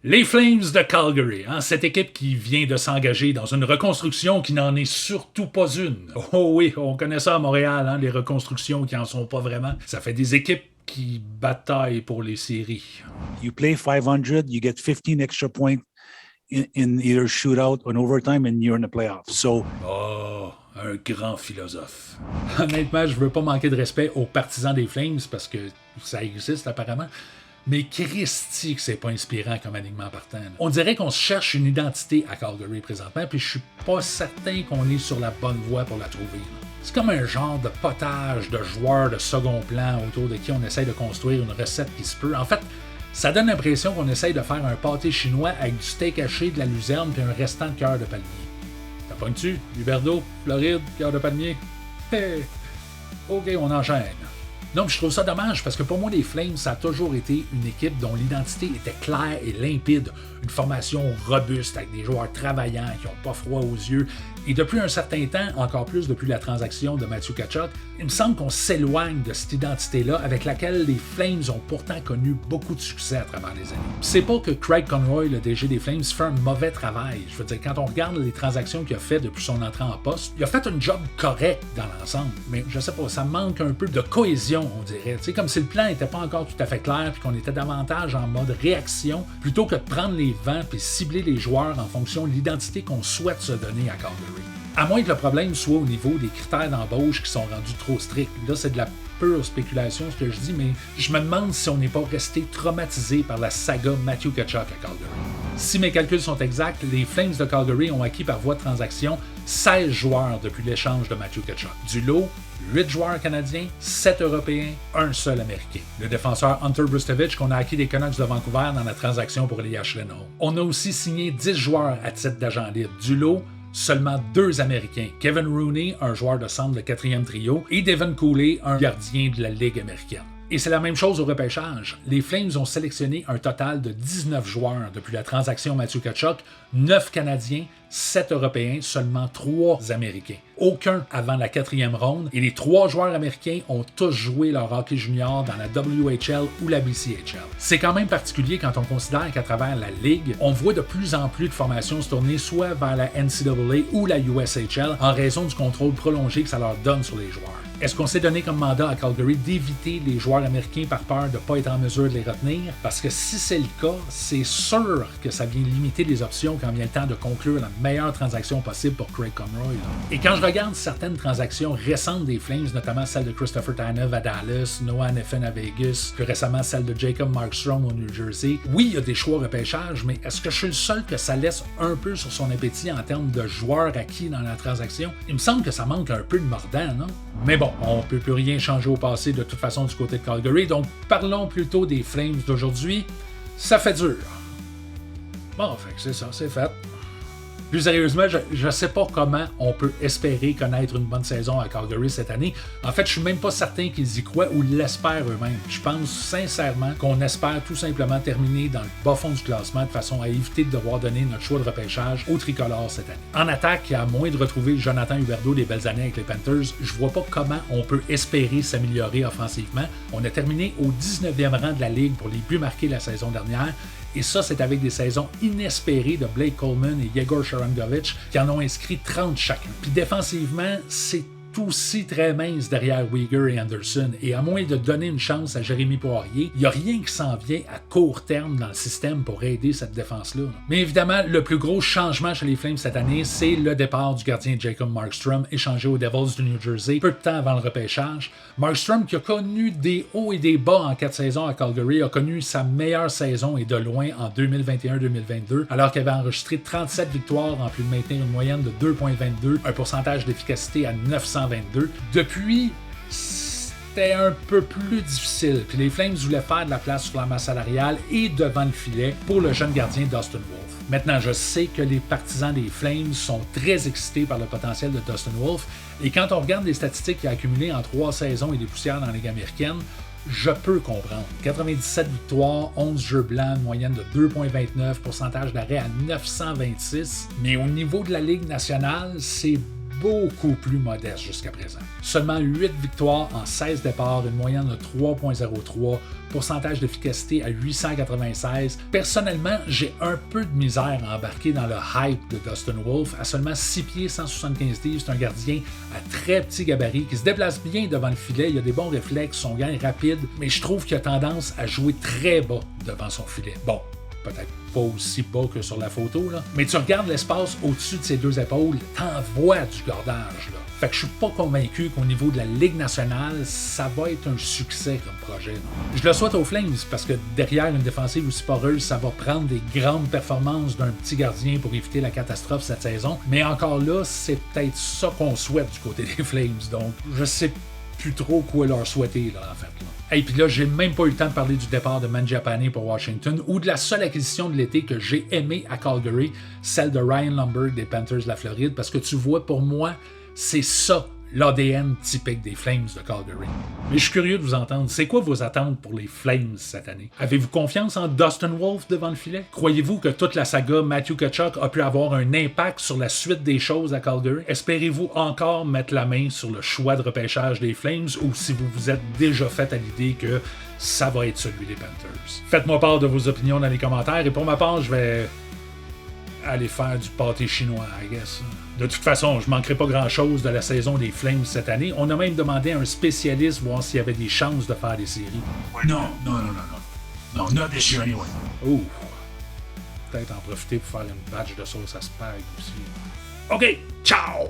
Les Flames de Calgary, cette équipe qui vient de s'engager dans une reconstruction qui n'en est surtout pas une. Oh oui, on connaît ça à Montréal, les reconstructions qui en sont pas vraiment. Ça fait des équipes qui bataillent pour les séries. You play 500, you get 15 extra points in either shootout or overtime and you're in the playoffs. So... Oh, un grand philosophe. Honnêtement, je veux pas manquer de respect aux partisans des Flames parce que ça existe apparemment. Mais Christy que c'est pas inspirant comme alignement partant. On dirait qu'on se cherche une identité à Calgary présentement, puis je suis pas certain qu'on est sur la bonne voie pour la trouver. C'est comme un genre de potage de joueurs de second plan autour de qui on essaye de construire une recette qui se peut. En fait, ça donne l'impression qu'on essaye de faire un pâté chinois avec du steak haché, de la luzerne puis un restant de cœur de palmier. T'as pognes-tu? Huberdeau, Floride, cœur de palmier? Hey! OK, on enchaîne. Non, je trouve ça dommage parce que pour moi, les Flames, ça a toujours été une équipe dont l'identité était claire et limpide. Une formation robuste avec des joueurs travaillants qui n'ont pas froid aux yeux. Et depuis un certain temps, encore plus depuis la transaction de Matthew Tkachuk, il me semble qu'on s'éloigne de cette identité-là avec laquelle les Flames ont pourtant connu beaucoup de succès à travers les années. C'est pas que Craig Conroy, le DG des Flames, fait un mauvais travail. Je veux dire, quand on regarde les transactions qu'il a fait depuis son entrée en poste, il a fait un job correct dans l'ensemble. Mais je sais pas, ça manque un peu de cohésion, on dirait. Tu sais, comme si le plan n'était pas encore tout à fait clair puis qu'on était davantage en mode réaction plutôt que de prendre les vents puis cibler les joueurs en fonction de l'identité qu'on souhaite se donner à Calgary. À moins que le problème soit au niveau des critères d'embauche qui sont rendus trop stricts. Là, c'est de la pure spéculation ce que je dis, mais je me demande si on n'est pas resté traumatisé par la saga Matthew Tkachuk à Calgary. Si mes calculs sont exacts, les Flames de Calgary ont acquis par voie de transaction 16 joueurs depuis l'échange de Matthew Tkachuk. Du lot, 8 joueurs canadiens, 7 européens, un seul américain. Le défenseur Hunter Brustovich qu'on a acquis des Canucks de Vancouver dans la transaction pour Elias Leno. On a aussi signé 10 joueurs à titre d'agent libre. Du lot, seulement 2 Américains. Kevin Rooney, un joueur de centre de 4e trio, et Devin Cooley, un gardien de la Ligue américaine. Et c'est la même chose au repêchage. Les Flames ont sélectionné un total de 19 joueurs depuis la transaction Matthew Tkachuk, 9 Canadiens, 7 Européens, seulement 3 Américains. Aucun avant la 4e ronde, et les 3 joueurs américains ont tous joué leur hockey junior dans la WHL ou la BCHL. C'est quand même particulier quand on considère qu'à travers la Ligue, on voit de plus en plus de formations se tourner soit vers la NCAA ou la USHL en raison du contrôle prolongé que ça leur donne sur les joueurs. Est-ce qu'on s'est donné comme mandat à Calgary d'éviter les joueurs américains par peur de ne pas être en mesure de les retenir? Parce que si c'est le cas, c'est sûr que ça vient limiter les options quand vient le temps de conclure la meilleure transaction possible pour Craig Conroy. Et quand je regarde certaines transactions récentes des Flames, notamment celle de Christopher Tanev à Dallas, Noah Hanifin à Vegas, plus récemment celle de Jacob Markstrom au New Jersey, oui, il y a des choix repêchage, mais est-ce que je suis le seul que ça laisse un peu sur son appétit en termes de joueurs acquis dans la transaction? Il me semble que ça manque un peu de mordant, non? Mais bon, on ne peut plus rien changer au passé de toute façon du côté de Calgary, donc parlons plutôt des Flames d'aujourd'hui. Ça fait dur. Bon, fait que c'est ça, c'est fait. Plus sérieusement, je ne sais pas comment on peut espérer connaître une bonne saison à Calgary cette année. En fait, je suis même pas certain qu'ils y croient ou l'espèrent eux-mêmes. Je pense sincèrement qu'on espère tout simplement terminer dans le bas fond du classement de façon à éviter de devoir donner notre choix de repêchage aux tricolores cette année. En attaque, à moins de retrouver Jonathan Huberdeau des belles années avec les Panthers, je vois pas comment on peut espérer s'améliorer offensivement. On a terminé au 19e rang de la Ligue pour les buts marqués la saison dernière. Et ça, c'est avec des saisons inespérées de Blake Coleman et Yegor Sharangovich qui en ont inscrit 30 chacun. Puis défensivement, c'est aussi très mince derrière Weegar et Anderson. Et à moins de donner une chance à Jérémy Poirier, il n'y a rien qui s'en vient à court terme dans le système pour aider cette défense-là. Mais évidemment, le plus gros changement chez les Flames cette année, c'est le départ du gardien Jacob Markstrom, échangé aux Devils du New Jersey peu de temps avant le repêchage. Markstrom, qui a connu des hauts et des bas en 4 saisons à Calgary, a connu sa meilleure saison et de loin en 2021-2022, alors qu'il avait enregistré 37 victoires en plus de maintenir une moyenne de 2,22, un pourcentage d'efficacité à 922. Depuis, c'était un peu plus difficile. Puis les Flames voulaient faire de la place sur la masse salariale et devant le filet pour le jeune gardien Dustin Wolf. Maintenant, je sais que les partisans des Flames sont très excités par le potentiel de Dustin Wolf. Et quand on regarde les statistiques qu'il a accumulées en 3 saisons et des poussières dans la Ligue américaine, je peux comprendre. 97 victoires, 11 jeux blancs, moyenne de 2,29, pourcentage d'arrêt à 926. Mais au niveau de la Ligue nationale, c'est beaucoup plus modeste jusqu'à présent. Seulement 8 victoires en 16 départs, une moyenne de 3.03, pourcentage d'efficacité à 896. Personnellement, j'ai un peu de misère à embarquer dans le hype de Dustin Wolf. À seulement 6 pieds, 175 livres, c'est un gardien à très petit gabarit qui se déplace bien devant le filet, il a des bons réflexes, son gain est rapide, mais je trouve qu'il a tendance à jouer très bas devant son filet. Bon, peut-être pas aussi bas que sur la photo, là. Mais tu regardes l'espace au-dessus de ses deux épaules, t'en vois du gardage, là. Fait que je suis pas convaincu qu'au niveau de la Ligue nationale, ça va être un succès comme projet. Je le souhaite aux Flames parce que derrière une défensive aussi poreuse, ça va prendre des grandes performances d'un petit gardien pour éviter la catastrophe cette saison. Mais encore là, c'est peut-être ça qu'on souhaite du côté des Flames. Donc, je sais plus trop quoi leur souhaiter, là, en fait. Et puis là, j'ai même pas eu le temps de parler du départ de Mangiapane pour Washington ou de la seule acquisition de l'été que j'ai aimée à Calgary, celle de Ryan Lomberg des Panthers de la Floride, parce que tu vois, pour moi, c'est ça l'ADN typique des Flames de Calgary. Mais je suis curieux de vous entendre. C'est quoi vos attentes pour les Flames cette année? Avez-vous confiance en Dustin Wolf devant le filet? Croyez-vous que toute la saga Matthew Tkachuk a pu avoir un impact sur la suite des choses à Calgary? Espérez-vous encore mettre la main sur le choix de repêchage des Flames ou si vous vous êtes déjà fait à l'idée que ça va être celui des Panthers? Faites-moi part de vos opinions dans les commentaires et pour ma part, je vais aller faire du pâté chinois, I guess. De toute façon, je manquerai pas grand-chose de la saison des Flames cette année. On a même demandé à un spécialiste voir s'il y avait des chances de faire des séries. No, not this year anyway. Ouh. Peut-être en profiter pour faire une batch de sauce à spag aussi. OK, ciao!